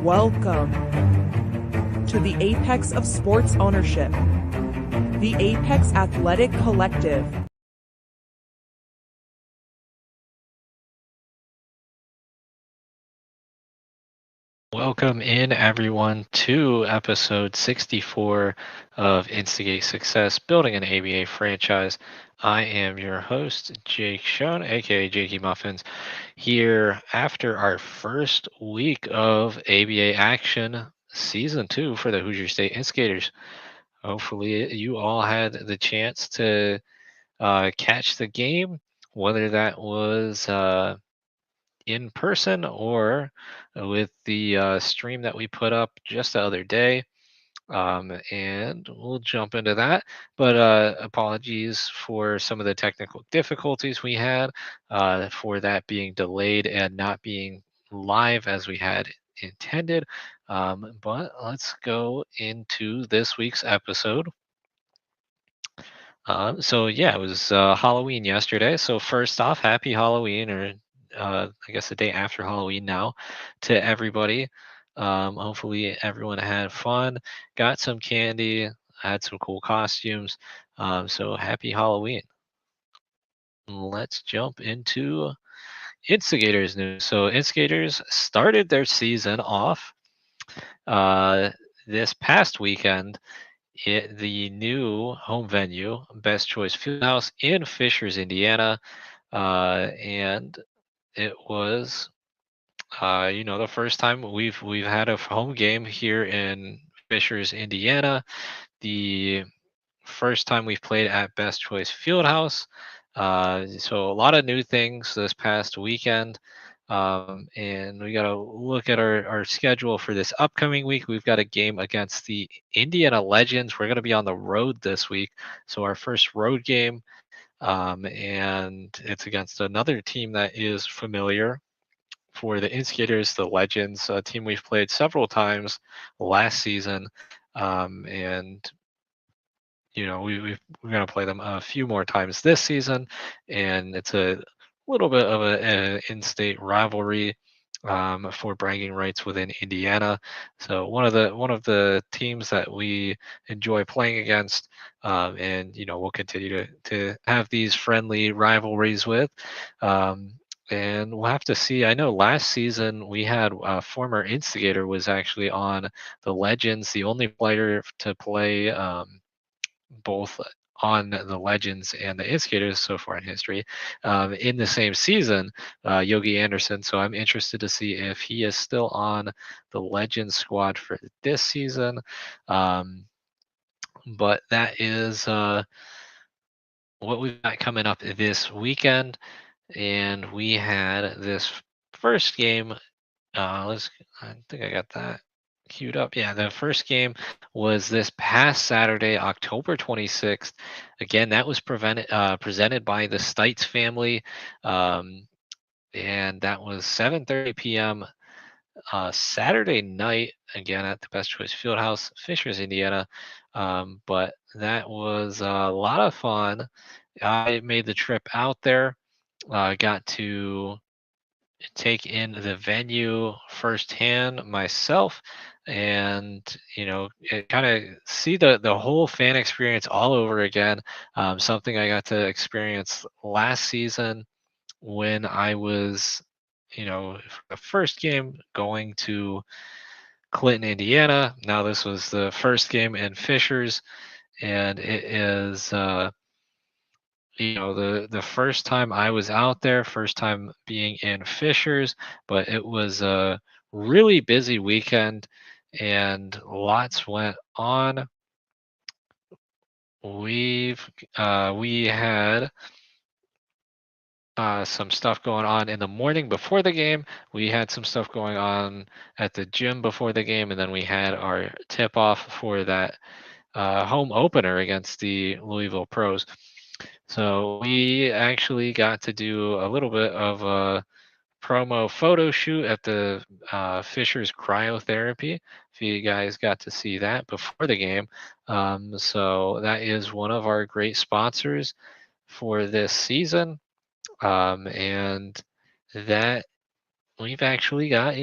Welcome to the apex of sports ownership, the Apex Athletic Collective. Welcome in, everyone, to episode 64 of Instigate Success, Building an ABA Franchise. I am your host, Jake Schoen, aka Jakey Muffins, here after our first week of ABA action, season 2 for the Hoosier State Instigators. Hopefully, you all had the chance to catch the game, whether that was in person or with the stream that we put up just the other day. And we'll jump into that. But apologies for some of the technical difficulties we had, for that being delayed and not being live as we had intended. But let's go into this week's episode. So yeah, it was Halloween yesterday. So first off, happy Halloween, or I guess the day after Halloween now, to everybody. Hopefully everyone had fun, got some candy, had some cool costumes. So happy Halloween. Let's jump into Instigators news. So Instigators started their season off this past weekend the new home venue, Best Choice Fieldhouse in Fishers, Indiana, and it was, the first time we've had a home game here in Fishers, Indiana. The first time we've played at Best Choice Fieldhouse. So a lot of new things this past weekend. And we got to look at our schedule for this upcoming week. We've got a game against the Indiana Legends. We're going to be on the road this week. So our first road game. And it's against another team that is familiar for the Instigators, the Legends, a team we've played several times last season. And we're going to play them a few more times this season, and it's a little bit of an in-state rivalry for bragging rights within Indiana. So one of the teams that we enjoy playing against, and we'll continue to have these friendly rivalries with. And we'll have to see. I know last season we had a former Instigator was actually on the Legends, the only player to play. Both on the Legends and the Instigators so far in history in the same season, Yogi Anderson. So I'm interested to see if he is still on the Legends squad for this season. But that is what we've got coming up this weekend. And we had this first game. I think I got that queued up. Yeah, the first game was this past Saturday, October 26th. Again, that was presented by the Stites family, and that was 7:30 p.m. Saturday night. Again at the Best Choice Fieldhouse, Fishers, Indiana. But that was a lot of fun. I made the trip out there. Got to take in the venue firsthand myself, and kind of see the whole fan experience all over again. Something I got to experience last season when I was, for the first game going to Clinton, Indiana. Now this was the first game in Fishers, and it is the first time I was out there, first time being in Fishers, but it was a really busy weekend and lots went on. We had some stuff going on in the morning before the game. We had some stuff going on at the gym before the game, and then we had our tip off for that home opener against the Louisville Pros. So we actually got to do a little bit of a promo photo shoot at the Fisher's Cryotherapy. If you guys got to see that before the game. So that is one of our great sponsors for this season. And that we've actually got,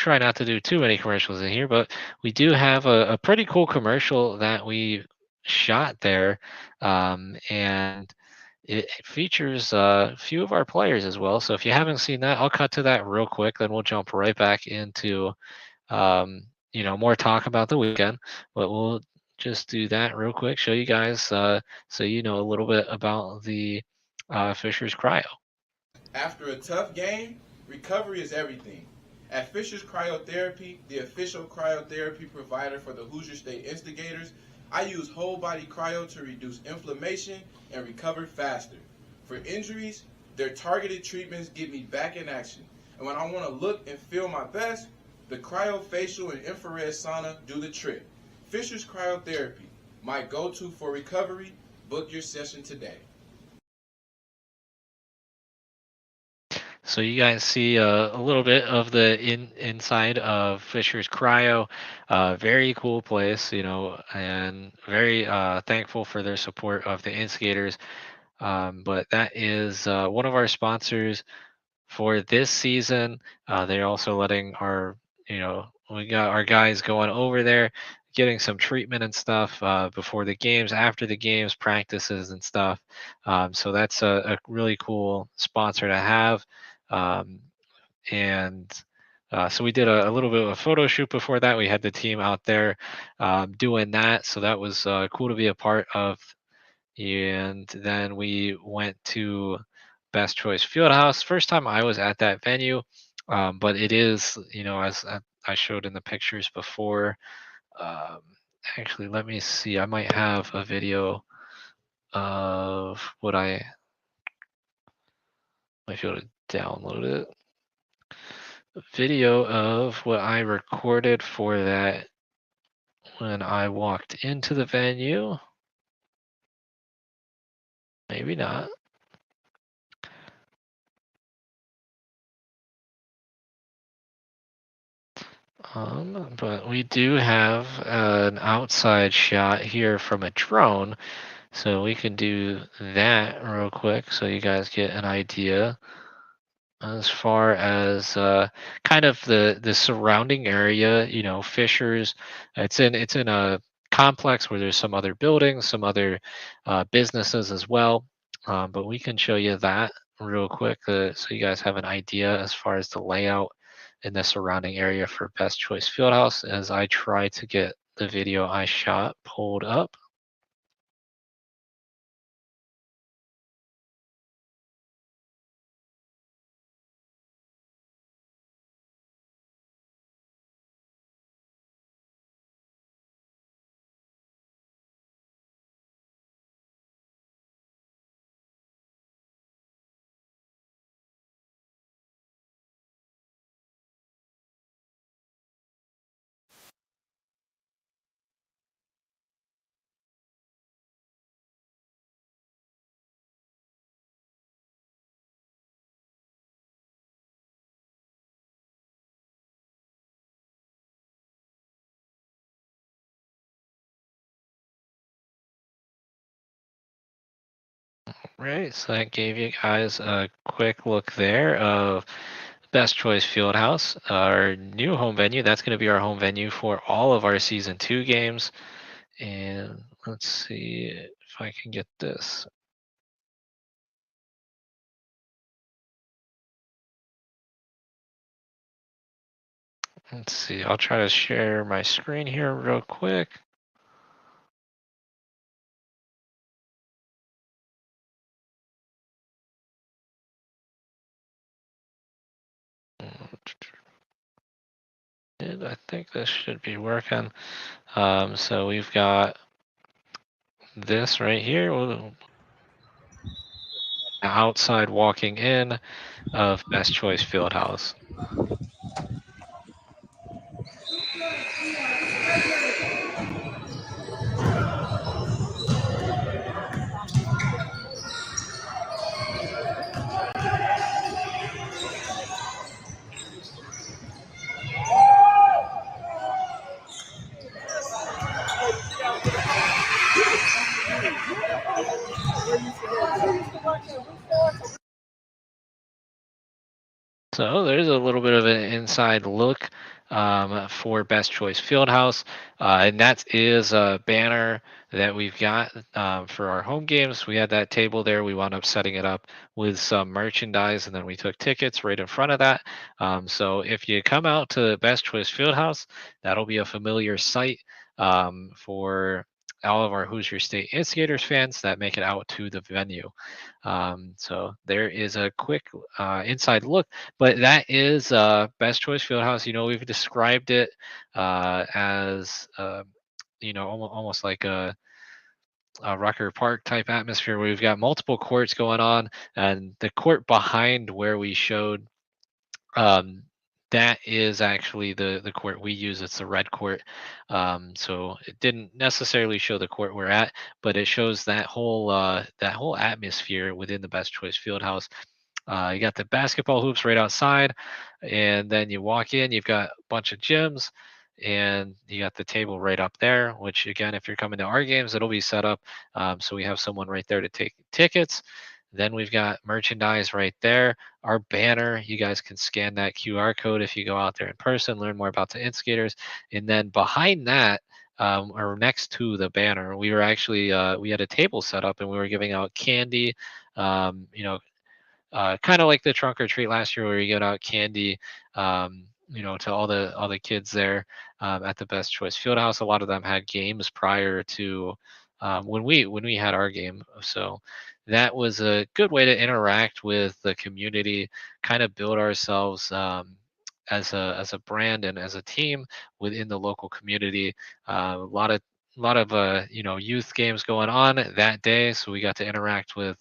try not to do too many commercials in here, but we do have a pretty cool commercial that we shot there, and it features a few of our players as well. So if you haven't seen that, I'll cut to that real quick, then we'll jump right back into more talk about the weekend. But we'll just do that real quick, show you guys, so you know a little bit about the Fisher's Cryo. After a tough game, recovery is everything. At Fisher's Cryotherapy, the official cryotherapy provider for the Hoosier State Instigators, I use whole body cryo to reduce inflammation and recover faster. For injuries, their targeted treatments get me back in action. And when I want to look and feel my best, the cryofacial and infrared sauna do the trick. Fisher's Cryotherapy, my go-to for recovery. Book your session today. So you guys see a little bit of the inside of Fisher's Cryo. Very cool place, and very thankful for their support of the Instigators. But that is one of our sponsors for this season. They're also letting we got our guys going over there, getting some treatment and stuff before the games, after the games, practices and stuff. So that's a really cool sponsor to have. Um, and so we did a little bit of a photo shoot before that. We had the team out there doing that. So that was cool to be a part of. And then we went to Best Choice Fieldhouse. First time I was at that venue, but it is, as I showed in the pictures before. Um, Actually, let me see. I might have a video of what I might be able to download it. A video of what I recorded for that when I walked into the venue. Maybe not. But we do have an outside shot here from a drone, so we can do that real quick so you guys get an idea as far as kind of the surrounding area. Fishers. It's in a complex where there's some other buildings, some other businesses as well. But we can show you that real quick so you guys have an idea as far as the layout in the surrounding area for Best Choice Fieldhouse as I try to get the video I shot pulled up. Right, so that gave you guys a quick look there of Best Choice Fieldhouse, our new home venue. That's going to be our home venue for all of our Season 2 games. And let's see if I can get this. Let's see, I'll try to share my screen here real quick. And I think this should be working. So we've got this right here. Outside walking in of Best Choice Fieldhouse. So there's a little bit of an inside look for Best Choice Fieldhouse, and that is a banner that we've got for our home games. We had that table there. We wound up setting it up with some merchandise, and then we took tickets right in front of that. So if you come out to Best Choice Fieldhouse, that'll be a familiar sight for all of our Hoosier State Instigators fans that make it out to the venue. So there is a quick inside look, but that is Best Choice Fieldhouse. We've described it as almost like a Rucker Park type atmosphere where we've got multiple courts going on, and the court behind where we showed um, that is actually the court we use. It's the red court. So it didn't necessarily show the court we're at, but it shows that whole atmosphere within the Best Choice Fieldhouse. You got the basketball hoops right outside, and then you walk in, you've got a bunch of gyms, and you got the table right up there, which again, if you're coming to our games, it'll be set up. So we have someone right there to take tickets. Then we've got merchandise right there. Our banner, you guys can scan that QR code if you go out there in person, learn more about the Instigators. And then behind that, or next to the banner, we were actually we had a table set up and we were giving out candy. Kind of like the trunk or treat last year, where you get out candy, to all the kids there at the Best Choice Fieldhouse. A lot of them had games prior to when we had our game, so that was a good way to interact with the community, kind of build ourselves as a brand and as a team within the local community. A lot of youth games going on that day, so we got to interact with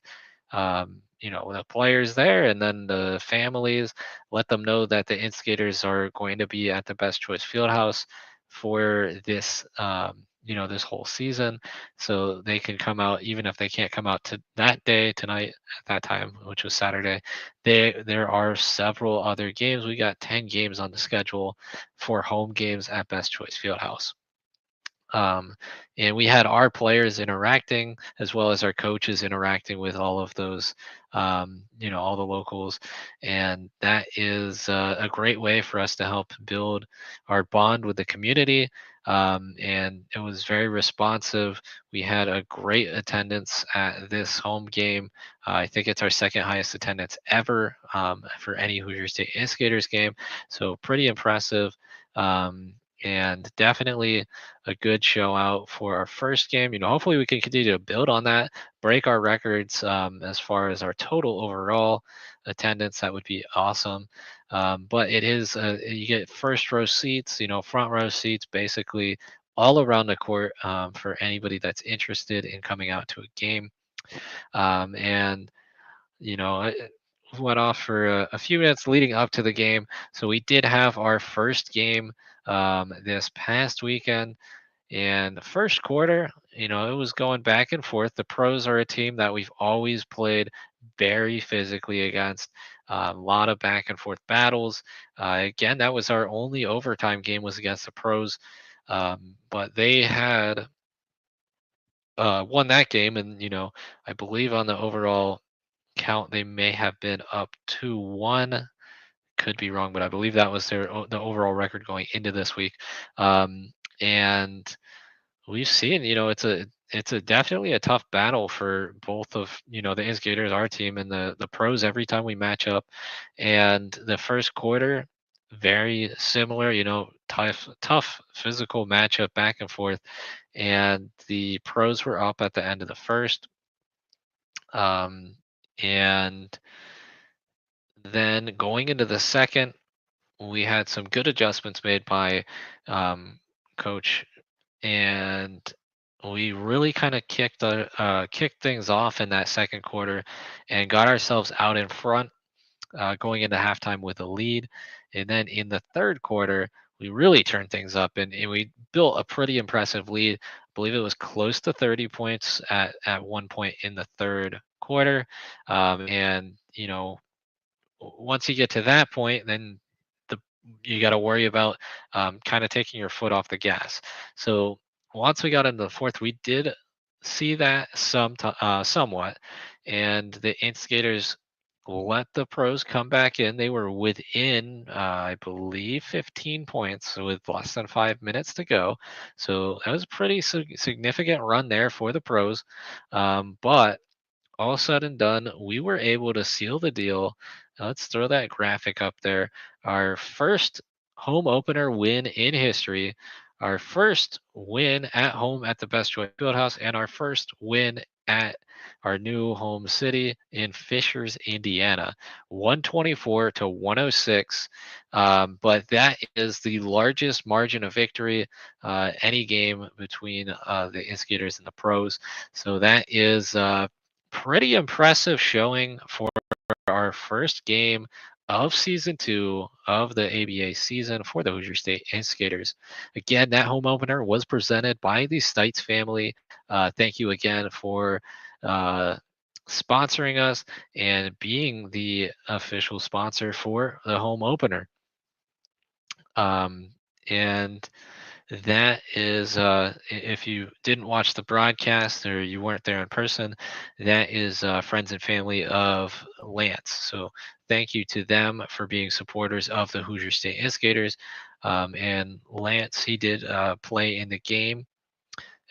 the players there, and then the families, let them know that the Instigators are going to be at the Best Choice Fieldhouse for this whole season, so they can come out even if they can't come out to that day tonight at that time, which was Saturday. There are several other games. We got 10 games on the schedule for home games at Best Choice Fieldhouse. Um, and we had our players interacting as well as our coaches interacting with all of those, all the locals. And that is a great way for us to help build our bond with the community. And it was very responsive. We had a great attendance at this home game. I think it's our second highest attendance ever for any Hoosier State Instigators game. So pretty impressive. And definitely a good show out for our first game. Hopefully we can continue to build on that, break our records as far as our total overall attendance. That would be awesome. But it is you get first row seats, front row seats, basically all around the court for anybody that's interested in coming out to a game. And I went off for a few minutes leading up to the game. So we did have our first game this past weekend. And the first quarter, it was going back and forth. The Pros are a team that we've always played very physically against. A lot of back and forth battles. Again, that was our only overtime game was against the Pros. But they had won that game. And, I believe on the overall count, they may have been up 2-1. Could be wrong, but I believe that was the overall record going into this week. And we've seen, it's a definitely a tough battle for both of the Instigators, our team, and the Pros every time we match up. And the first quarter, very similar, tough physical matchup back and forth. And the Pros were up at the end of the first. And then going into the second, we had some good adjustments made by Coach, and we really kind of kicked things off in that second quarter and got ourselves out in front going into halftime with a lead. And then in the third quarter, we really turned things up and we built a pretty impressive lead. I believe it was close to 30 points at one point in the third quarter. And, once you get to that point, then you got to worry about kind of taking your foot off the gas. So once we got into the fourth, we did see that somewhat, and the Instigators let the pros come back in. They were within, I believe, 15 points with less than 5 minutes to go. So that was a pretty significant run there for the pros. But all said and done, we were able to seal the deal. Let's throw that graphic up there. Our first home opener win in history, our first win at home at the Best Choice Fieldhouse, and our first win at our new home city in Fishers, Indiana, 124 to 106. But that is the largest margin of victory any game between the Instigators and the pros. So that is pretty impressive showing for our first game of season 2 of the ABA season for the Hoosier State Instigators. Again, that home opener was presented by the Stites family. Thank you again for sponsoring us and being the official sponsor for the home opener. And that is, if you didn't watch the broadcast or you weren't there in person, that is friends and family of Lance. So thank you to them for being supporters of the Hoosier State Instigators. And Lance, he did play in the game.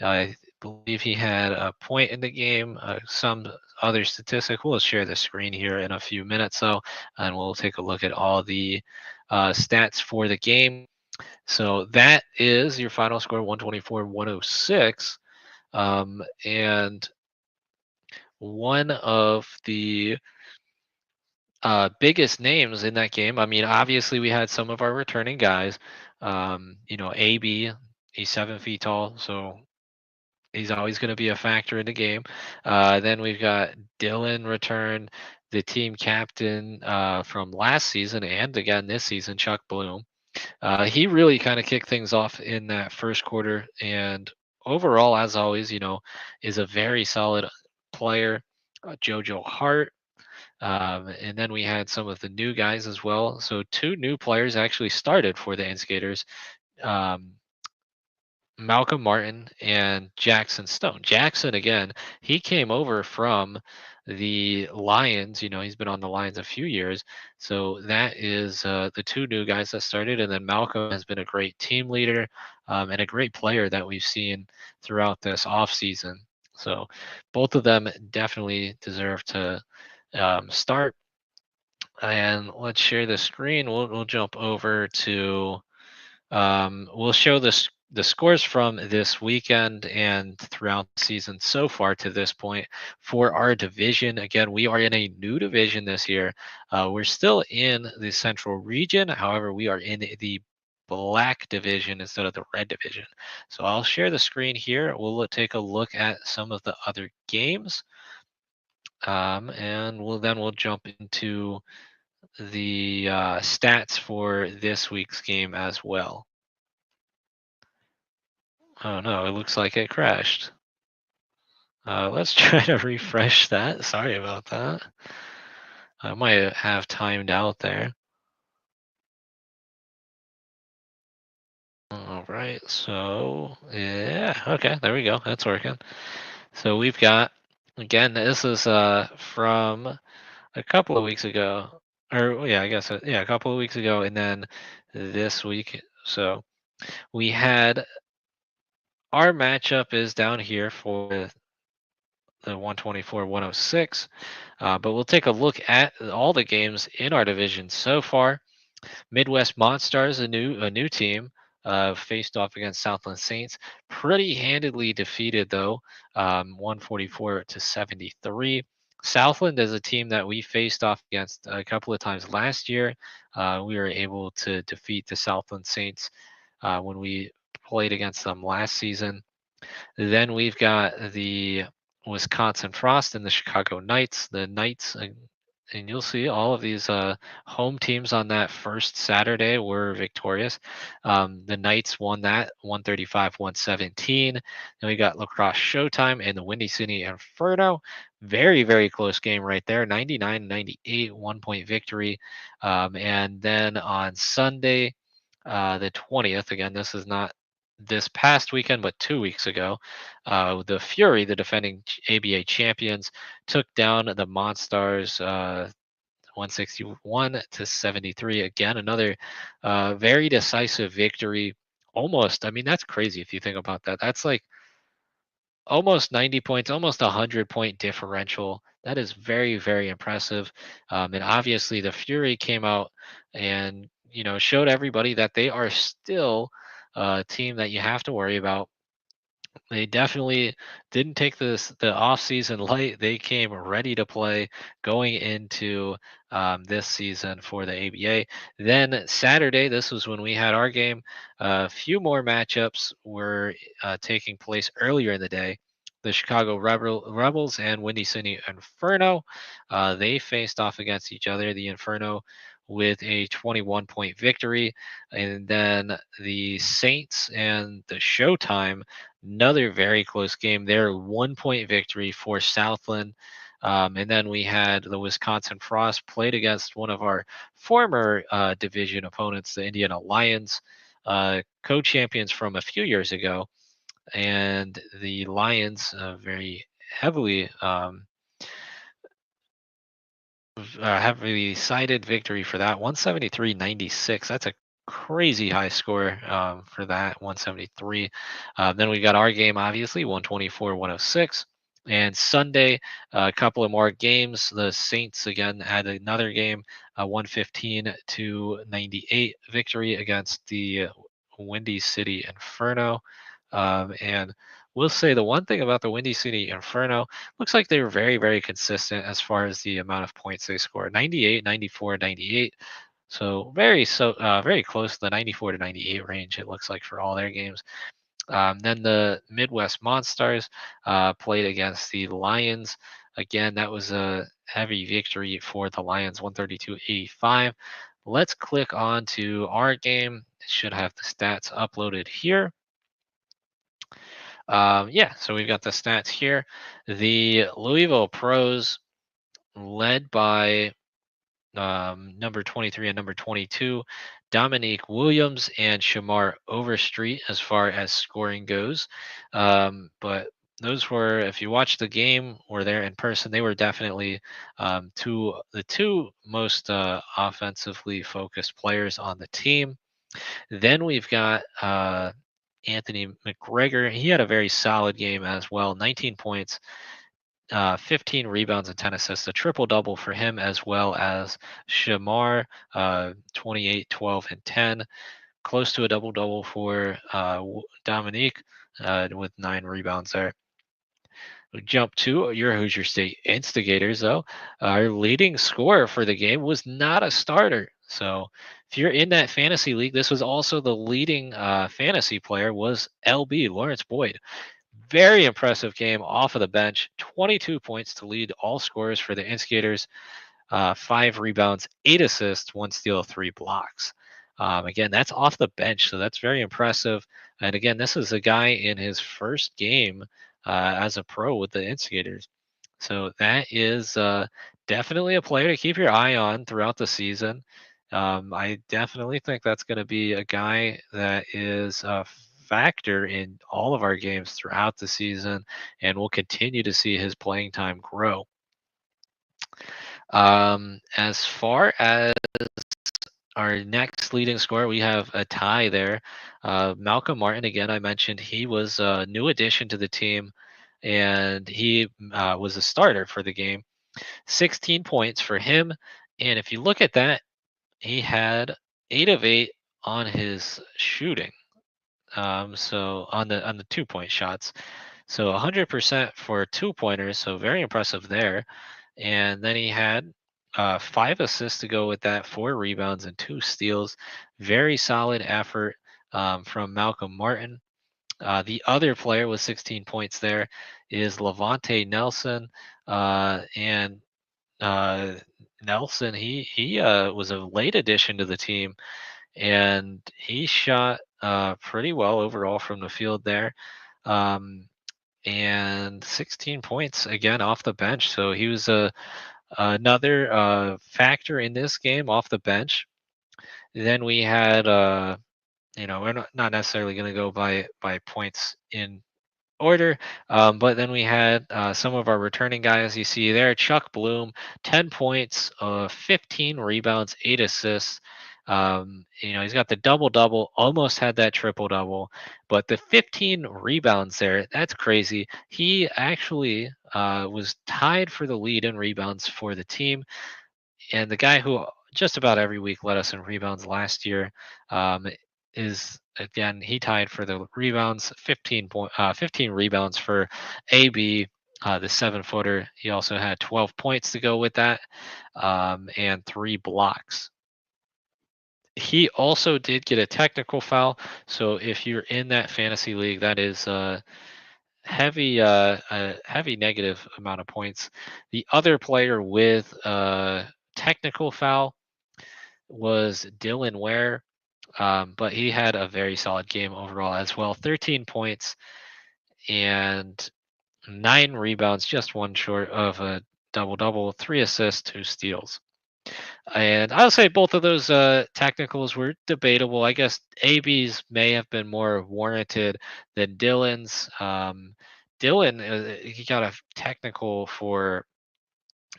I believe he had a point in the game, some other statistic. We'll share the screen here in a few minutes, though, and we'll take a look at all the stats for the game. So that is your final score, 124-106. And one of the biggest names in that game, I mean, obviously we had some of our returning guys. AB, he's 7 feet tall, so he's always going to be a factor in the game. Then we've got Dylan return, the team captain from last season and again this season, Chuck Bloom. He really kind of kicked things off in that first quarter, and overall, as always, is a very solid player. JoJo Hart, and then we had some of the new guys as well. So 2 new players actually started for the Instigators. Malcolm Martin and Jackson Stone. Jackson, again, he came over from the Lions. He's been on the Lions a few years. So that is the 2 new guys that started. And then Malcolm has been a great team leader and a great player that we've seen throughout this offseason. So both of them definitely deserve to start. And let's share the screen. We'll jump over to we'll show the scores from this weekend and throughout the season so far to this point for our division. Again, we are in a new division this year. We're still in the Central region. However, we are in the Black division instead of the Red division. So I'll share the screen here. We'll take a look at some of the other games. And we'll jump into the stats for this week's game as well. Oh no, it looks like it crashed. Let's try to refresh that. Sorry about that. I might have timed out there. All right, so yeah, okay, there we go. That's working. So we've got, again, this is from a couple of weeks ago, or yeah, I guess a couple of weeks ago, and then this week. So we had our matchup is down here for the 124-106, but we'll take a look at all the games in our division so far. Midwest Monstars, a new team, faced off against Southland Saints. Pretty handedly defeated though, 144 to 73. Southland is a team that we faced off against a couple of times last year. We were able to defeat the Southland Saints when we played against them last season. Then we've got the Wisconsin Frost and the Chicago Knights. The Knights, and you'll see all of these home teams on that first Saturday were victorious. The Knights won that 135-117. Then we got Lacrosse Showtime and the Windy City Inferno. Very, very close game right there. 99-98, 1-point victory. And then on Sunday, the 20th, again, this is not this past weekend, but 2 weeks ago, the Fury, the defending ABA champions, took down the Monstars 161-73. Again, another very decisive victory. Almost, I mean, that's crazy if you think about that. That's like almost 90 points, almost 100-point differential. That is very, very impressive. And obviously, the Fury came out and showed everybody that they are still a team that you have to worry about. They definitely didn't take the off season light. They came ready to play going into this season for the ABA. Then Saturday, this was when we had our game. A few more matchups were taking place earlier in the day. The Chicago Rebels and Windy City Inferno, they faced off against each other. The Inferno with a 21-point victory, and then the Saints and the Showtime. Another very close game there, 1-point victory for Southland. And then we had the Wisconsin Frost played against one of our former division opponents, the Indiana Lions, co-champions from a few years ago. And the Lions very heavily heavily cited victory for that, 173-96. That's a crazy high score for that, 173. Then we got our game, obviously, 124-106. And Sunday, a couple of more games. The Saints again had another game, 115-98 victory against the Windy City Inferno. And we'll say the one thing about the Windy City Inferno, looks like they were very, very consistent as far as the amount of points they scored. 98, 94, 98. So very close to the 94 to 98 range, it looks like, for all their games. Then the Midwest Monsters played against the Lions. Again, that was a heavy victory for the Lions, 132-85. Let's click on to our game. It should have the stats uploaded here. Yeah, so we've got the stats here. The Louisville Pros, led by number 23 and number 22, Dominique Williams and Shamar Overstreet, as far as scoring goes. But those were, if you watch the game or there in person, they were definitely the two most offensively focused players on the team. Then we've got Anthony McGregor. He had a very solid game as well, 19 points, 15 rebounds and 10 assists, a triple double for him, as well as Shamar, 28, 12, and 10, close to a double double for Dominique with 9 rebounds there. We jump to your Hoosier State Instigators, though. Our leading scorer for the game was not a starter. So if you're in that fantasy league, this was also the leading fantasy player was LB, Lawrence Boyd. Very impressive game off of the bench. 22 points to lead all scorers for the Instigators. 5 rebounds, 8 assists, 1 steal, 3 blocks. Again, that's off the bench, so that's very impressive. And again, this is a guy in his first game as a pro with the Instigators. So that is definitely a player to keep your eye on throughout the season. I definitely think that's going to be a guy that is a factor in all of our games throughout the season, and we'll continue to see his playing time grow. As far as our next leading scorer, we have a tie there. Malcolm Martin, again, I mentioned he was a new addition to the team, and he was a starter for the game. 16 points for him. And if you look at that, he had 8 of 8 on his shooting. So on the 2-point shots. So 100% for 2-pointers. So very impressive there. And then he had 5 assists to go with that, 4 rebounds and 2 steals. Very solid effort from Malcolm Martin. The other player with 16 points there is Levante Nelson. And Nelson, he was a late addition to the team, and he shot pretty well overall from the field there. And 16 points again off the bench. So he was another factor in this game off the bench. Then we had, we're not necessarily going to go by points in order. But then we had some of our returning guys. You see there, Chuck Bloom, 10 points, 15 rebounds, 8 assists. He's got the double double, almost had that triple double, but the 15 rebounds there, that's crazy. He actually was tied for the lead in rebounds for the team. And the guy who just about every week led us in rebounds last year is again, he tied for the rebounds, 15 rebounds for AB, the 7-footer. He also had 12 points to go with that, and 3 blocks. He also did get a technical foul. So if you're in that fantasy league, that is a heavy negative amount of points. The other player with technical foul was Dylan Ware, but he had a very solid game overall as well. 13 points and 9 rebounds, just one short of a double double, 3 assists, 2 steals. And I'll say both of those technicals were debatable. I guess AB's may have been more warranted than Dylan's. Dylan, he got a technical for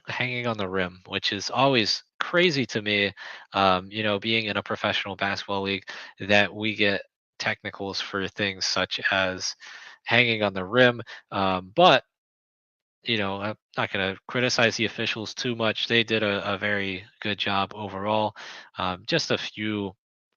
hanging on the rim, which is always crazy to me. Being in a professional basketball league, that we get technicals for things such as hanging on the rim. But I'm not going to criticize the officials too much. They did a very good job overall. Just a few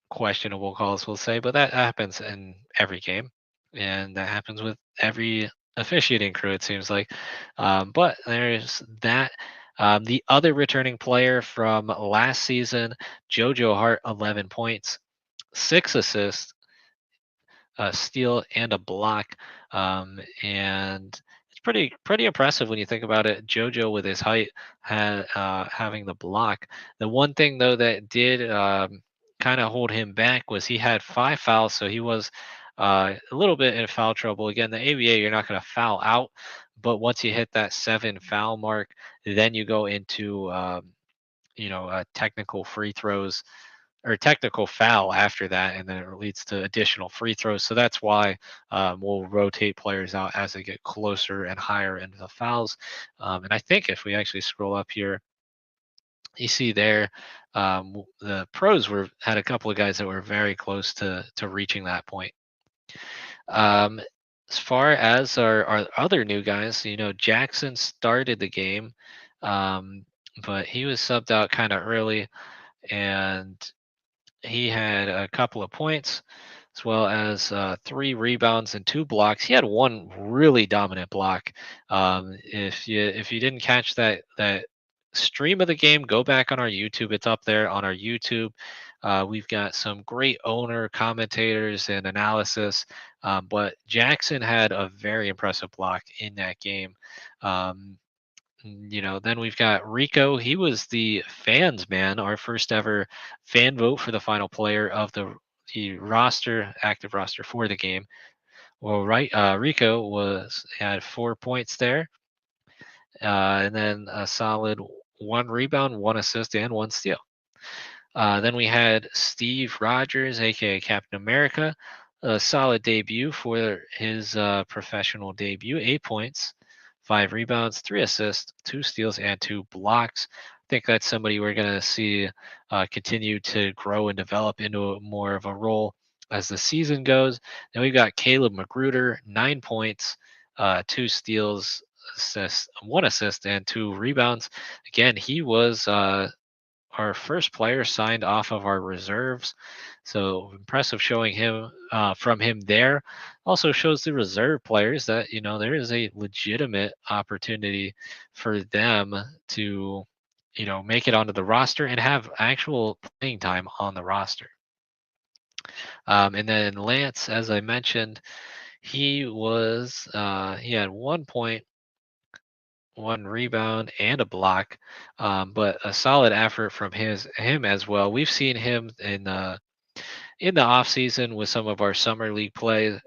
questionable calls, we'll say, but that happens in every game, and that happens with every officiating crew, it seems like. But there's that. The other returning player from last season, JoJo Hart, 11 points, 6 assists, a steal, and a block. And it's pretty impressive when you think about it. JoJo with his height having the block. The one thing though that did kind of hold him back was he had 5 fouls, so he was a little bit in foul trouble. Again, the ABA, you're not going to foul out, but once you hit that 7 foul mark, then you go into technical free throws or technical foul after that, and then it leads to additional free throws. So that's why we'll rotate players out as they get closer and higher into the fouls. And I think if we actually scroll up here, you see there the pros had a couple of guys that were very close to reaching that point. As far as our other new guys, Jackson started the game, but he was subbed out kind of early, and he had a couple of points as well as 3 rebounds and 2 blocks. He had one really dominant block. If you didn't catch that stream of the game, go back on our YouTube. It's up there on our YouTube. We've got some great owner commentators and analysis. But Jackson had a very impressive block in that game. Then we've got Rico. He was the fans man, our first ever fan vote for the final player of the active roster for the game. Well, right, Rico had 4 points there, and then a solid 1 rebound, 1 assist, and 1 steal. Then we had Steve Rogers, aka Captain America, a solid debut for his professional debut. 8 points, 5 rebounds, 3 assists, 2 steals, and 2 blocks. I think that's somebody we're going to see continue to grow and develop into more of a role as the season goes. Then we've got Caleb Magruder, 9 points, 2 steals, 1 assist, and 2 rebounds. Again, he was our first player signed off of our reserves. So impressive showing him from him there. Also shows the reserve players that there is a legitimate opportunity for them to make it onto the roster and have actual playing time on the roster. And then Lance, as I mentioned, he had 1 point, 1 rebound, and a block, but a solid effort from him as well. We've seen him in the off season with some of our summer league play,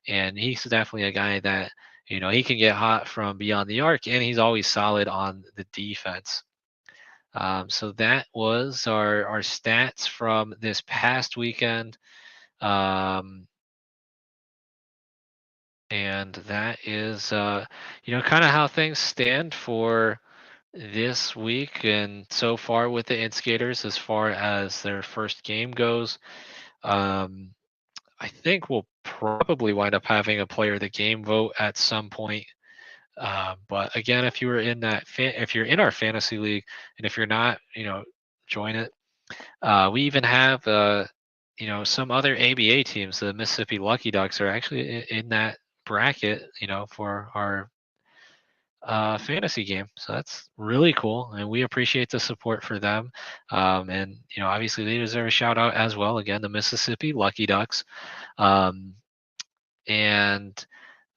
and he's definitely a guy that he can get hot from beyond the arc, and he's always solid on the defense. So that was our stats from this past weekend. And that is, kind of how things stand for this week and so far with the Instigators as far as their first game goes. Um, I think we'll probably wind up having a player of the game vote at some point. But again, if you were in if you're in our fantasy league, and if you're not, join it. We even have, some other ABA teams. The Mississippi Lucky Ducks are actually in that bracket, for our fantasy game. So that's really cool, and we appreciate the support for them. And obviously they deserve a shout out as well. Again, the Mississippi Lucky Ducks, um, and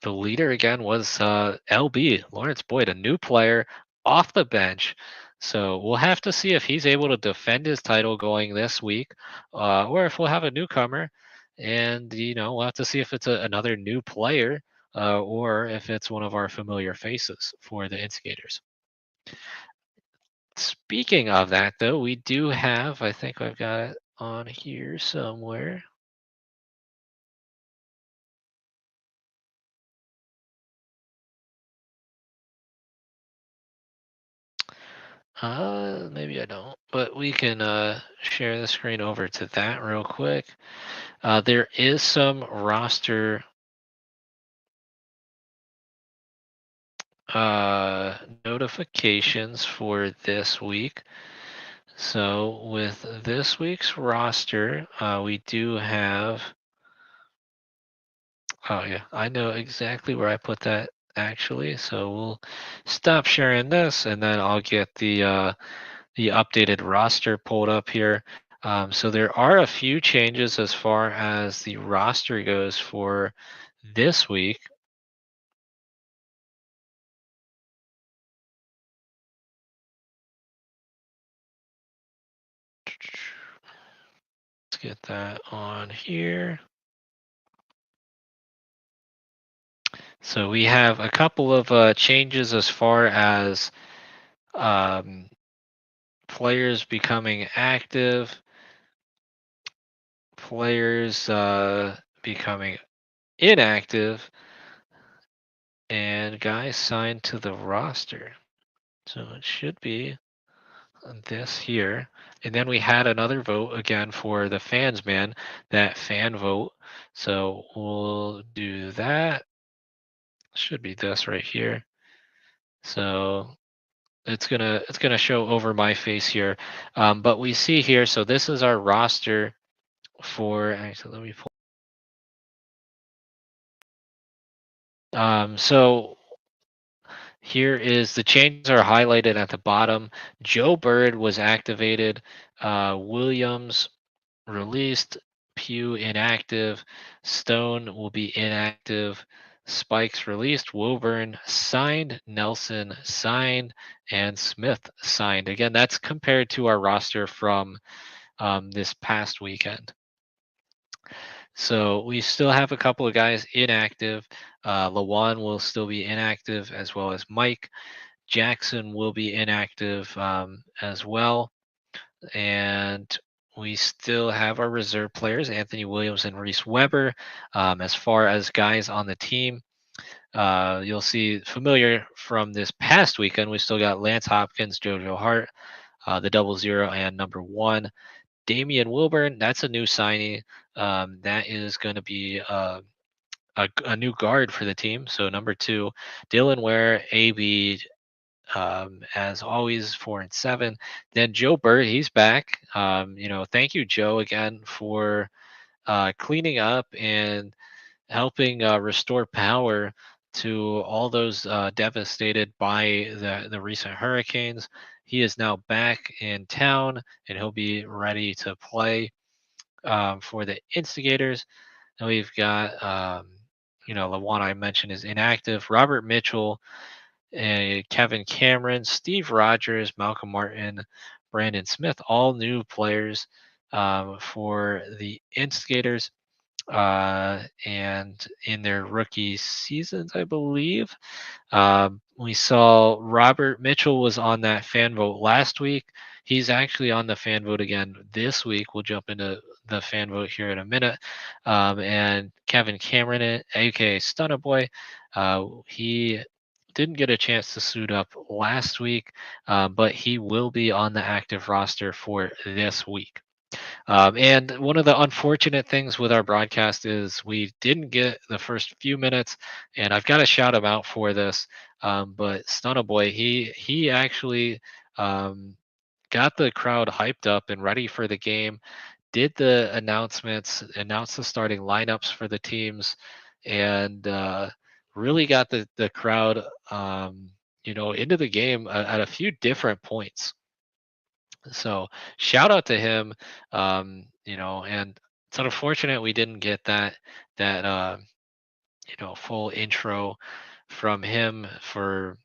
the leader again was LB Lawrence Boyd, a new player off the bench. So we'll have to see if he's able to defend his title going this week, or if we'll have a newcomer. And we'll have to see if it's another new player, or if it's one of our familiar faces for the Instigators. Speaking of that, though, we do have, I think I've got it on here somewhere. Maybe I don't, but we can share the screen over to that real quick. There is some roster notifications for this week. So with this week's roster, we do have. Oh yeah, I know exactly where I put that actually. So we'll stop sharing this, and then I'll get the updated roster pulled up here. So there are a few changes as far as the roster goes for this week. Let's get that on here. So we have a couple of changes as far as players becoming active, players becoming inactive, and guys signed to the roster. So it should be this here. And then we had another vote again for the fans, man, that fan vote. So we'll do that. Should be this right here. So it's gonna show over my face here. But we see here, so this is our roster for actually let me pull. So here is the changes are highlighted at the bottom. Joe Bird was activated. Williams released. Pugh inactive. Stone will be inactive. Spikes released. Woburn signed. Nelson signed. And Smith signed. Again, that's compared to our roster from this past weekend. So we still have a couple of guys inactive. Lawan will still be inactive, as well as Mike. Jackson will be inactive as well. And we still have our reserve players, Anthony Williams and Reese Weber. As far as guys on the team, you'll see familiar from this past weekend, we still got Lance Hopkins, JoJo Hart, the 00 and number 1. Damian Wilburn, that's a new signing. That is going to be a new guard for the team. So number 2, Dylan Ware, AB, as always, 4 and 7. Then Joe Burt, he's back. Thank you, Joe, again for cleaning up and helping restore power to all those devastated by the recent hurricanes. He is now back in town, and he'll be ready to play for the Instigators. And we've got, the one I mentioned is inactive. Robert Mitchell, Kevin Cameron, Steve Rogers, Malcolm Martin, Brandon Smith, all new players for the Instigators. And in their rookie seasons, I believe. We saw Robert Mitchell was on that fan vote last week. He's actually on the fan vote again this week. We'll jump into the fan vote here in a minute. And Kevin Cameron, aka Stunner Boy, he didn't get a chance to suit up last week, but he will be on the active roster for this week. And one of the unfortunate things with our broadcast is we didn't get the first few minutes, and I've got to shout him out for this. But Stunna Boy, he actually got the crowd hyped up and ready for the game. Did the announcements, announced the starting lineups for the teams, and really got the crowd, into the game at a few different points. So shout out to him. And it's unfortunate we didn't get that full intro from him for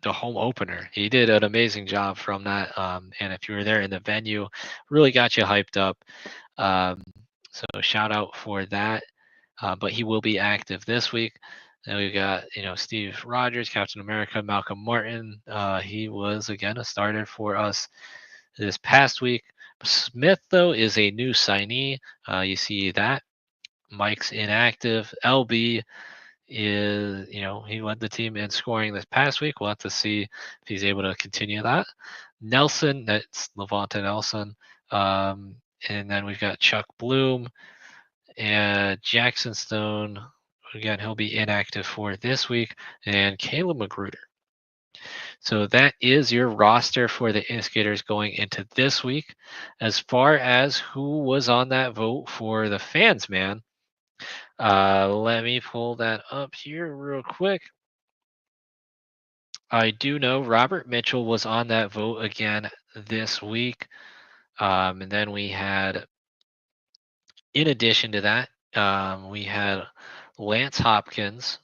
the home opener. He did an amazing job from that. And if you were there in the venue, really got you hyped up. Um, so shout out for that. But he will be active this week. Then we've got Steve Rogers, Captain America, Malcolm Martin. He was again a starter for us this past week. Smith, though, is a new signee. You see that. Mike's inactive. LB he led the team in scoring this past week. We'll have to see if he's able to continue that. Nelson, that's Levante Nelson. And then we've got Chuck Bloom and Jackson Stone. Again, he'll be inactive for this week. And Caleb Magruder. So that is your roster for the Instigators going into this week. As far as who was on that vote for the fans, man, let me pull that up here real quick. I do know Robert Mitchell was on that vote again this week. And then we had, in addition to that, we had Lance Hopkins.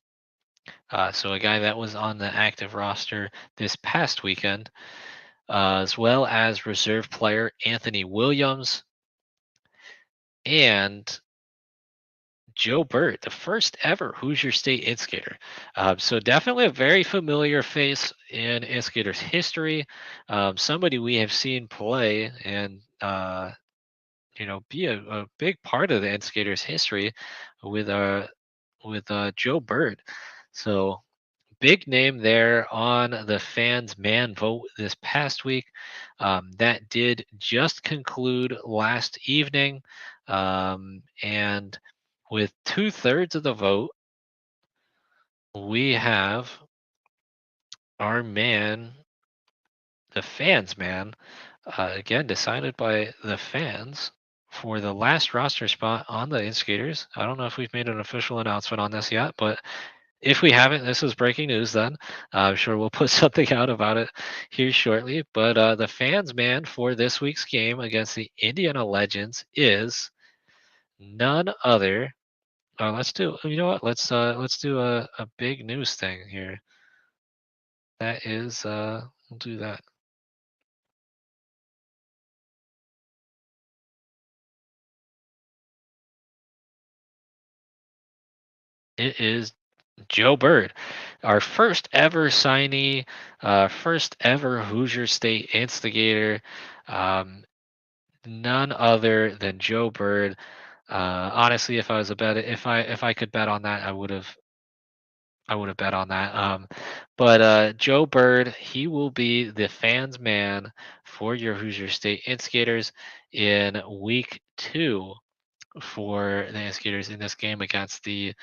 So a guy that was on the active roster this past weekend. As well as reserve player Anthony Williams and Joe Bird, the first ever Hoosier State Instigator. So definitely a very familiar face in Instigators history. Somebody we have seen play and be a big part of the Instigators history with Joe Bird. So big name there on the fans' man vote this past week. That did just conclude last evening. And with 2/3 of the vote, we have our man, the fans' man, again, decided by the fans for the last roster spot on the Instigators. I don't know if we've made an official announcement on this yet, but if we haven't, this is breaking news then. I'm sure we'll put something out about it here shortly. But the fans man for this week's game against the Indiana Legends is none other. Let's do. You know what? Let's do a big news thing here. That is we'll do that. It is Joe Bird, our first ever signee, first ever Hoosier State Instigator. Um, None other than Joe Bird. Honestly, if I was a bet, if I could bet on that, I would have bet on that. But Joe Bird, he will be the fans man for your Hoosier State Instigators in week 2 for the Instigators in this game against the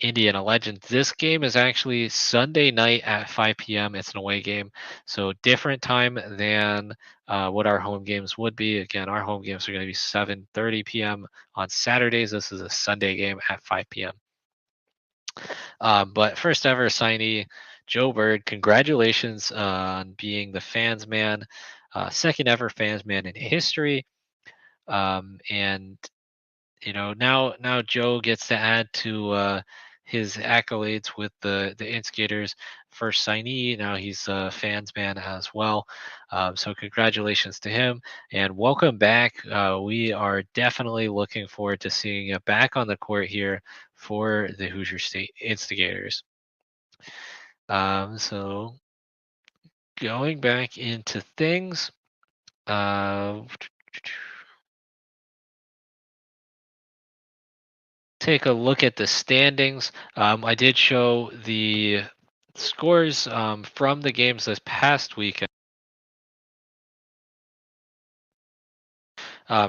Indiana Legends. This game is actually Sunday night at 5 p.m. It's an away game, so different time than what our home games would be. Again, our home games are going to be 7:30 p.m. on Saturdays. This is a Sunday game at 5 p.m. But first ever signee, Joe Bird. Congratulations on being the fans man, second ever fans man in history. And now Joe gets to add to his accolades with the Instigators first signee. Now he's a fans man as well. So congratulations to him and welcome back. We are definitely looking forward to seeing you back on the court here for the Hoosier State Instigators. So going back into things. take a look at the standings. I did show the scores from the games this past weekend.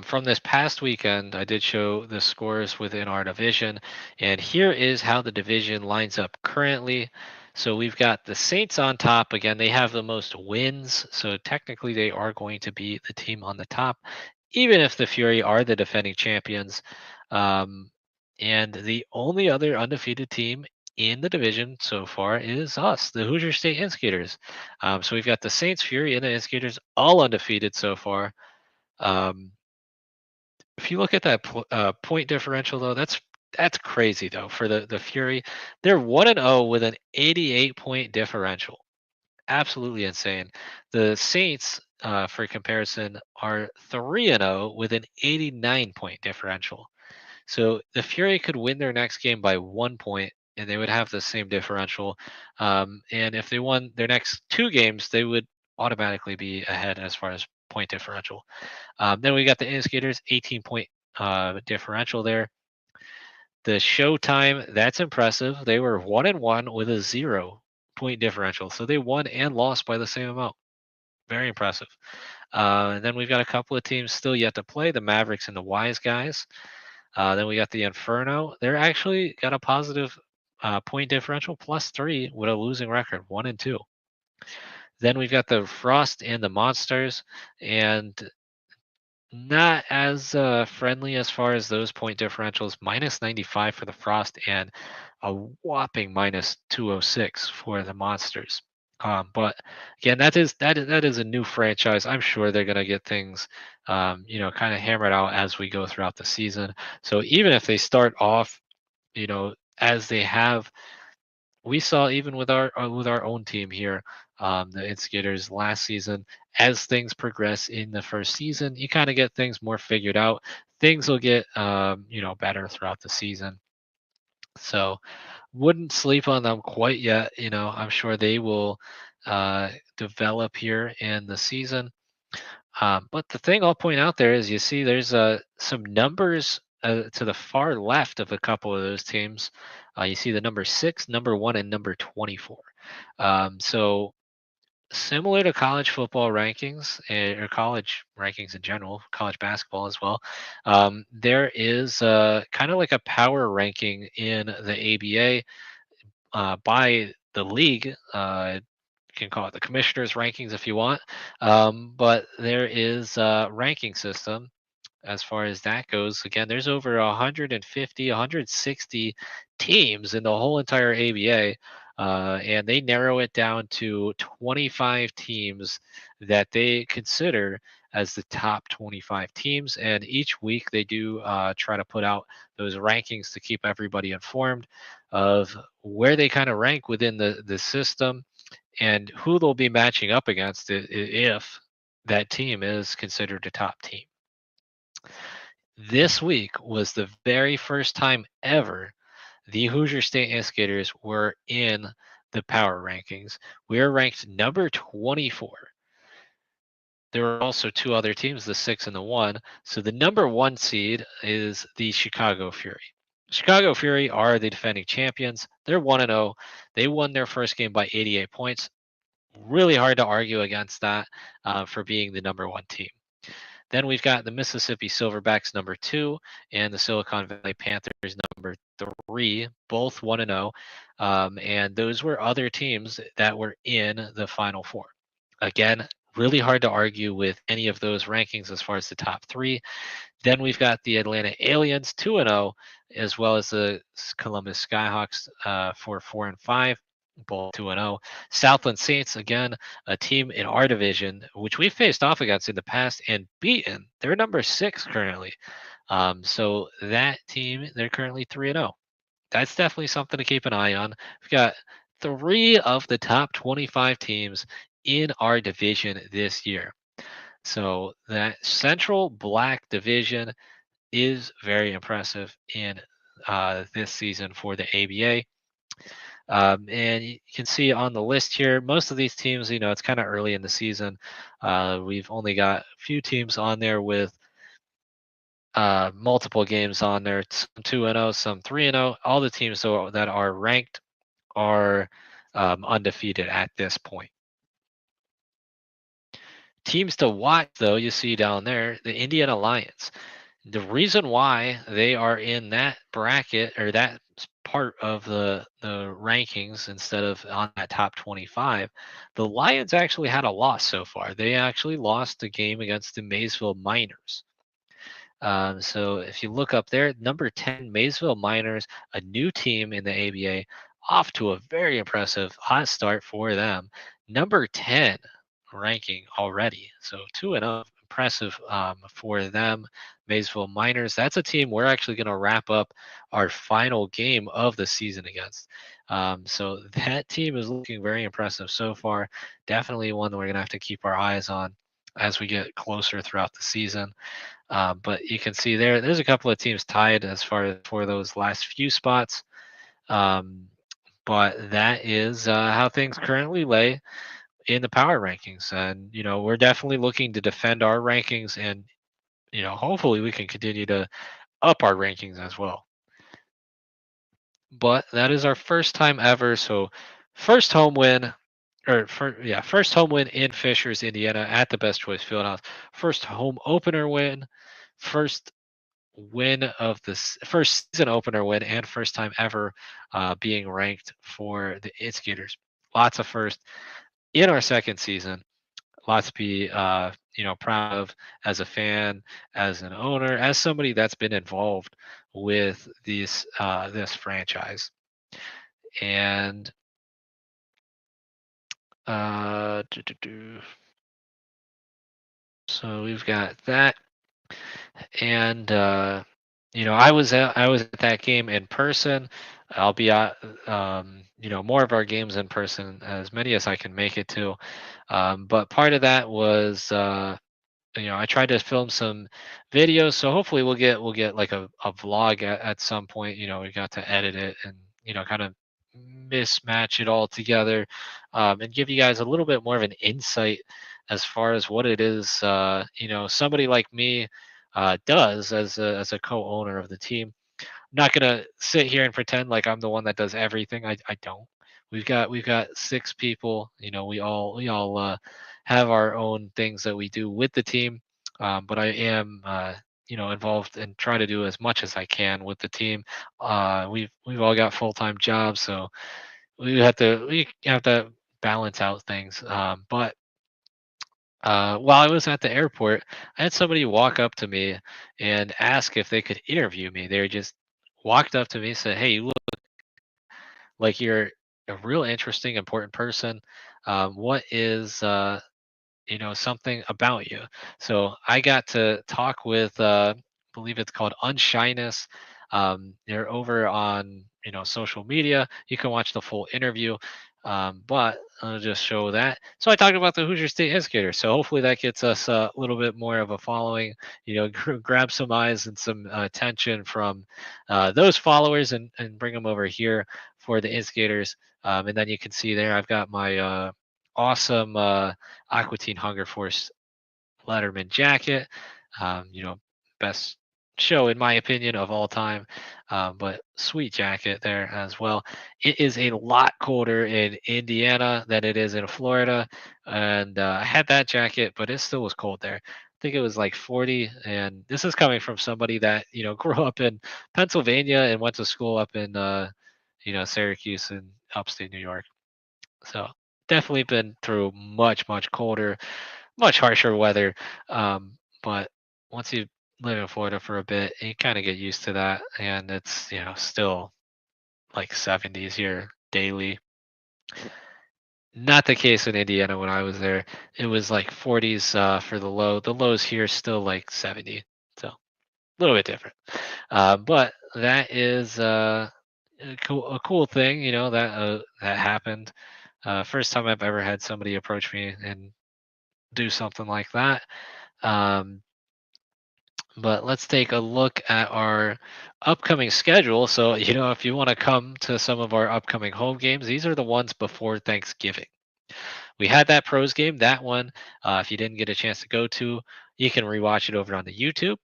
From this past weekend, I did show the scores within our division, and here is how the division lines up currently. So we've got the Saints on top. Again, they have the most wins, so technically they are going to be the team on the top, even if the Fury are the defending champions. Um, and the only other undefeated team in the division so far is us, the Hoosier State Instigators. So we've got the Saints, Fury, and the Instigators all undefeated so far. Um, if you look at that point differential, though, that's crazy though for the Fury. They're 1-0 with an 88-point differential. Absolutely insane. The Saints, for comparison, are 3-0 with an 89-point differential. So the Fury could win their next game by 1 point, and they would have the same differential. And if they won their next two games, they would automatically be ahead as far as point differential. Then we got the Instigators, 18-point differential there. The Showtime, that's impressive. They were 1-1 with a 0-point differential. So they won and lost by the same amount. Very impressive. And then we've got a couple of teams still yet to play, the Mavericks and the Wise Guys. Then we got the Inferno. They're actually got a positive point differential, +3, with a losing record, 1-2. Then we've got the Frost and the Monsters, and not as friendly as far as those point differentials. -95 for the Frost and a whopping -206 for the Monsters. But again, that is a new franchise. I'm sure they're gonna get things, kind of hammered out as we go throughout the season. So even if they start off, as they have, we saw even with our own team here, the Instigators last season. As things progress in the first season, you kind of get things more figured out. Things will get better throughout the season. So wouldn't sleep on them quite yet. I'm sure they will develop here in the season. But the thing I'll point out there is you see there's some numbers to the far left of a couple of those teams. You see the number 6, number 1, and number 24. So similar to college football rankings or college rankings in general, college basketball as well, there is kind of like a power ranking in the ABA by the league. You can call it the commissioner's rankings if you want, but there is a ranking system as far as that goes. Again, there's over 150, 160 teams in the whole entire ABA, and they narrow it down to 25 teams that they consider as the top 25 teams. And each week they do try to put out those rankings to keep everybody informed of where they kind of rank within the system and who they'll be matching up against if that team is considered a top team. This week was the very first time ever the Hoosier State Instigators were in the power rankings. We are ranked number 24. There were also two other teams, the 6 and the 1. So the number 1 seed is the Chicago Fury. Chicago Fury are the defending champions. They're 1-0. They won their first game by 88 points. Really hard to argue against that for being the number 1 team. Then we've got the Mississippi Silverbacks number 2 and the Silicon Valley Panthers number 3, both 1-0. And those were other teams that were in the Final Four. Again, really hard to argue with any of those rankings as far as the top 3. Then we've got the Atlanta Aliens 2-0, as well as the Columbus Skyhawks for 4-5. Both 2-0. Southland Saints, again, a team in our division, which we faced off against in the past and beaten. They're number 6 currently. So that team, they're currently 3-0. That's definitely something to keep an eye on. We've got 3 of the top 25 teams in our division this year. So that Central Black division is very impressive in this season for the ABA. And you can see on the list here, most of these teams, it's kind of early in the season. We've only got a few teams on there with multiple games on there. Some 2-0, some 3-0. All the teams that are ranked are undefeated at this point. Teams to watch, though, you see down there, the Indiana Lions. The reason why they are in that bracket or that part of the rankings instead of on that top 25, the Lions actually had a loss so far. They actually lost a game against the Maysville Miners. So if you look up there, number 10, Maysville Miners, a new team in the ABA, off to a very impressive hot start for them. Number 10 ranking already. So 2-0, impressive for them. Maysville Miners, that's a team we're actually going to wrap up our final game of the season against. So that team is looking very impressive so far. Definitely one that we're going to have to keep our eyes on as we get closer throughout the season. But you can see there's a couple of teams tied as far as for those last few spots. But that is how things currently lay in the power rankings. And, we're definitely looking to defend our rankings and, hopefully we can continue to up our rankings as well. But that is our first time ever. So first home win first home win in Fishers, Indiana at the Best Choice Fieldhouse. First home opener win, first win of this first season opener win, and first time ever being ranked for the Instigators. Lots of first in our second season. Lots to be proud of as a fan, as an owner, as somebody that's been involved with this franchise. And so we've got that. And I was at that game in person. I'll be at more of our games in person, as many as I can make it to. But part of that was I tried to film some videos, so hopefully we'll get like a vlog at some point. We got to edit it and kind of mismatch it all together, and give you guys a little bit more of an insight as far as what it is somebody like me does as a co-owner of the team. I'm not gonna sit here and pretend like I'm the one that does everything. I don't. We've got 6 people. We all have our own things that we do with the team. But I am involved and try to do as much as I can with the team. We've all got full-time jobs, so we have to balance out things. But while I was at the airport, I had somebody walk up to me and ask if they could interview me. They just walked up to me and said, "Hey, you look like you're a real interesting, important person. What is something about you?" So I got to talk with, I believe it's called Unshyness. They're over on social media. You can watch the full interview. But I'll just show that. So I talked about the Hoosier State Instigator. So hopefully that gets us a little bit more of a following. Grab some eyes and some attention from those followers and bring them over here for the Instigators. And then you can see there I've got my awesome Aqua Teen Hunger Force Letterman jacket. Best show in my opinion of all time. But sweet jacket there as well. It is a lot colder in Indiana than it is in Florida, and I had that jacket, but it still was cold there. I think it was like 40, and this is coming from somebody that grew up in Pennsylvania and went to school up in Syracuse in upstate New York. So definitely been through much colder, much harsher weather. But once you live in Florida for a bit, you kind of get used to that, and it's still like 70s here daily. Not the case in Indiana when I was there. It was like 40s for the low. The lows here still like 70, so a little bit different. But that is a cool thing, that happened. First time I've ever had somebody approach me and do something like that. Um, but let's take a look at our upcoming schedule. So, if you want to come to some of our upcoming home games, these are the ones before Thanksgiving. We had that pros game, that one. If you didn't get a chance to go to, you can rewatch it over on the YouTube.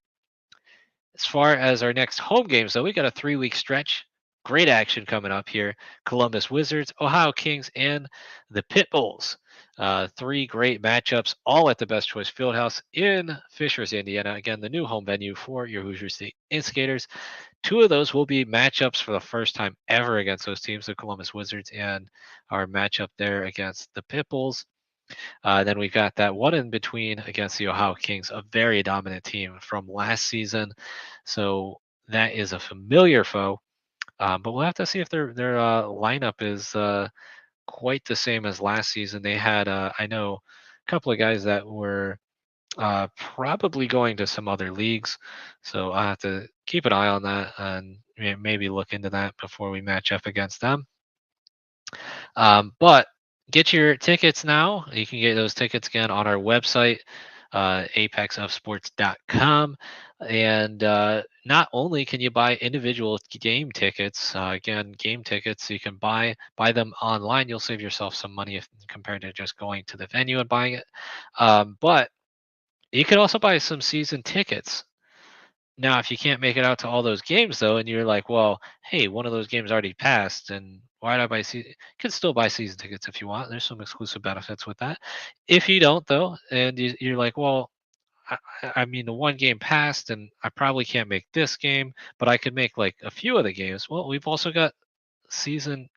As far as our next home games, though, we got a 3-week stretch. Great action coming up here. Columbus Wizards, Ohio Kings, and the Pit Bulls. Three great matchups, all at the Best Choice Fieldhouse in Fishers, Indiana. Again, the new home venue for your Hoosier State Instigators. Two of those will be matchups for the first time ever against those teams, the Columbus Wizards and our matchup there against the Pit Bulls. Then we've got that one in between against the Ohio Kings, a very dominant team from last season. So that is a familiar foe. But we'll have to see if their lineup is quite the same as last season. They had, I know, a couple of guys that were probably going to some other leagues. So I have to keep an eye on that and maybe look into that before we match up against them. But get your tickets now. You can get those tickets again on our website, apexofsports.com. And not only can you buy individual game tickets, again, game tickets, you can buy them online. You'll save yourself some money if compared to just going to the venue and buying it. But you can also buy some season tickets. Now, if you can't make it out to all those games though, and you're like, well, hey, one of those games already passed, and why did I buy season? You can still buy season tickets if you want. There's some exclusive benefits with that. If you don't though, and you're like, well, I mean, the one game passed, and I probably can't make this game, but I could make like a few of the games. Well, we've also got season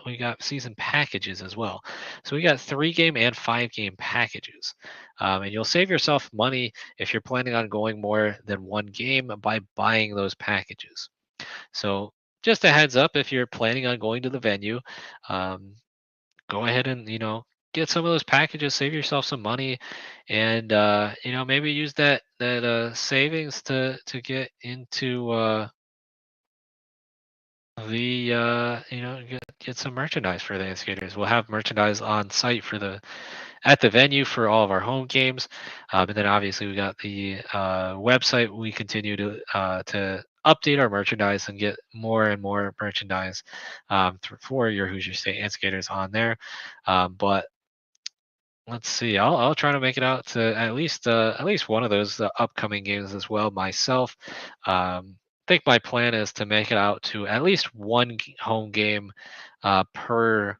we got season packages as well, so we got 3 game and 5 game packages, and you'll save yourself money if you're planning on going more than one game by buying those packages. So just a heads up, if you're planning on going to the venue, um, go ahead and get some of those packages, save yourself some money, and maybe use that savings to get into the get some merchandise for the Instigators. We'll have merchandise on site at the venue for all of our home games, and then obviously we got the website. We continue to update our merchandise and get more and more merchandise for your Hoosier State Instigators on there. But let's see. I'll try to make it out to at least one of those upcoming games as well myself. I think my plan is to make it out to at least one home game per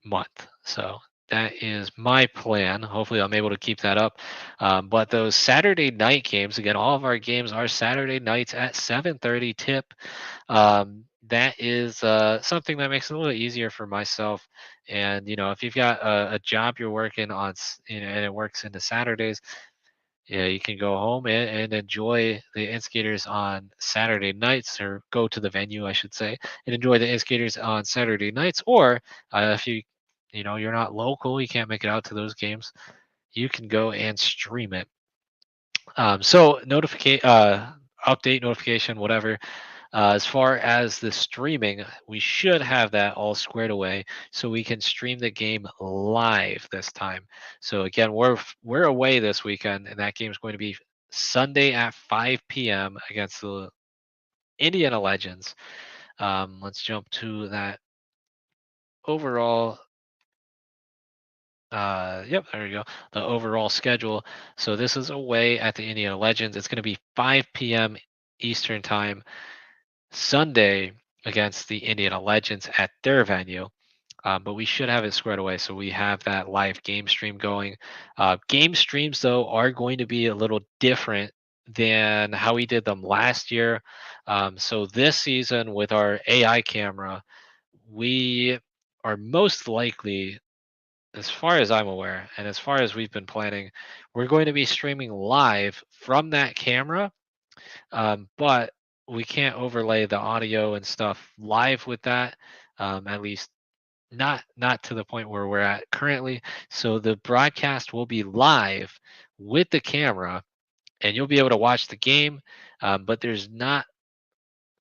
month. So that is my plan. Hopefully, I'm able to keep that up. But those Saturday night games, again, all of our games are Saturday nights at 7:30 tip. That is something that makes it a little easier for myself. And if you've got a job you're working on, and it works into Saturdays, yeah, you can go home and enjoy the Instigators on Saturday nights, or go to the venue, I should say, and enjoy the Instigators on Saturday nights. Or if you're not local, you can't make it out to those games, you can go and stream it. So update notification, whatever. As far as the streaming, we should have that all squared away, so we can stream the game live this time. So again, we're away this weekend, and that game is going to be Sunday at 5 p.m. against the Indiana Legends. Let's jump to that overall. Yep, there you go. The overall schedule. So this is away at the Indiana Legends. It's going to be 5 p.m. Eastern time Sunday against the Indiana Legends at their venue. But we should have it squared away, so we have that live game stream going. Game streams, though, are going to be a little different than how we did them last year. So this season, with our AI camera, we are most likely, as far as I'm aware, and as far as we've been planning, we're going to be streaming live from that camera, but we can't overlay the audio and stuff live with that, at least not to the point where we're at currently. So the broadcast will be live with the camera, and you'll be able to watch the game, but there's not,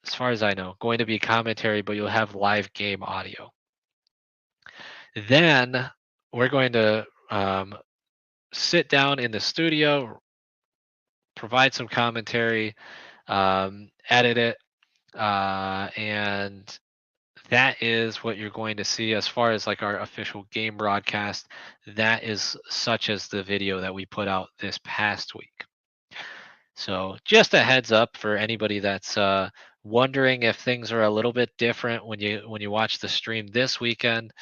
as far as I know, going to be commentary, but you'll have live game audio. Then we're going to sit down in the studio, provide some commentary, edit it, and that is what you're going to see as far as like our official game broadcast. That is such as the video that we put out this past week. So just a heads up for anybody that's wondering if things are a little bit different when you watch the stream this weekend.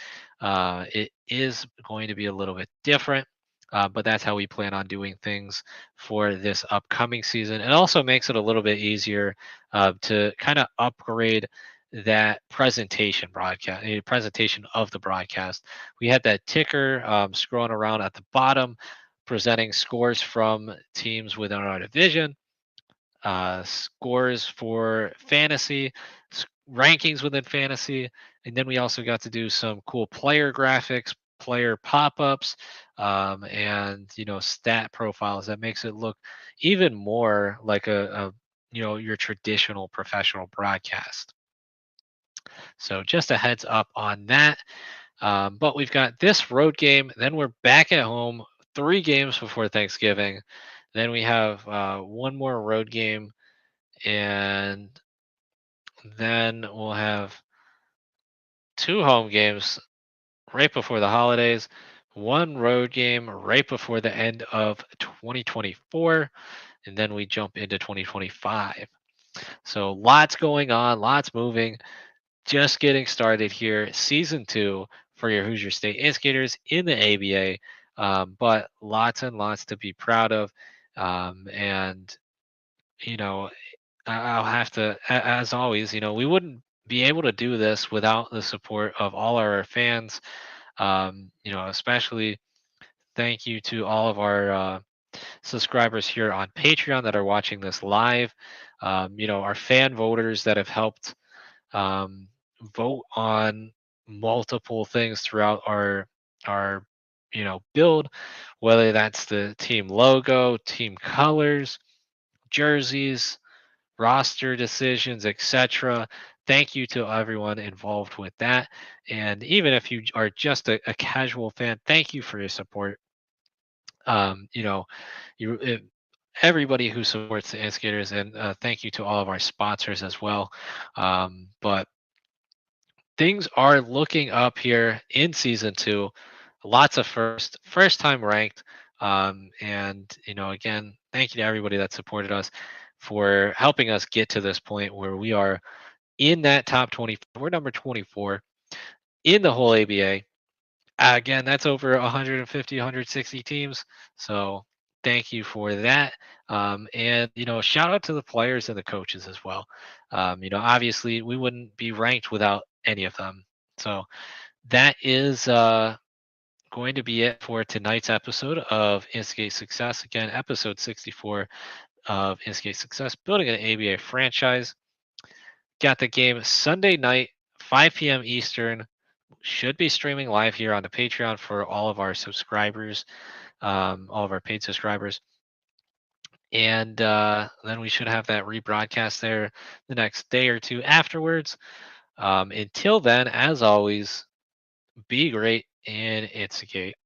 It is going to be a little bit different, but that's how we plan on doing things for this upcoming season. It also makes it a little bit easier to kind of upgrade that presentation of the broadcast. We had that ticker scrolling around at the bottom presenting scores from teams within our division, scores for fantasy, rankings within fantasy, and then we also got to do some cool player graphics, player pop-ups, and stat profiles that makes it look even more like a your traditional professional broadcast. So just a heads up on that. But we've got this road game. Then we're back at home, 3 games before Thanksgiving. Then we have one more road game, and then we'll have 2 home games right before the holidays, one road game right before the end of 2024, and then we jump into 2025. So lots going on, lots moving. Just getting started here, season 2 for your Hoosier State Instigators in the ABA, but lots and lots to be proud of. And, you know, I'll have to, as always, we wouldn't be able to do this without the support of all our fans. Especially thank you to all of our subscribers here on Patreon that are watching this live. Our fan voters that have helped um, vote on multiple things throughout our build, whether that's the team logo, team colors, jerseys, roster decisions, etc. Thank you to everyone involved with that. And even if you are just a casual fan, thank you for your support. You know, you everybody who supports the Instigators, and thank you to all of our sponsors as well. But things are looking up here in season 2. Lots of first time ranked. And again, thank you to everybody that supported us for helping us get to this point where we are in that top 20. We're number 24 in the whole ABA. Again, that's over 150, 160 teams. So thank you for that. And shout out to the players and the coaches as well. Obviously we wouldn't be ranked without any of them. So that is going to be it for tonight's episode of Instigate Success. Again, episode 64 of Instigate Success, building an ABA franchise. Got the game Sunday night, 5 p.m. Eastern. Should be streaming live here on the Patreon for all of our subscribers, all of our paid subscribers. And then we should have that rebroadcast there the next day or two afterwards. Until then, as always, be great and instigate.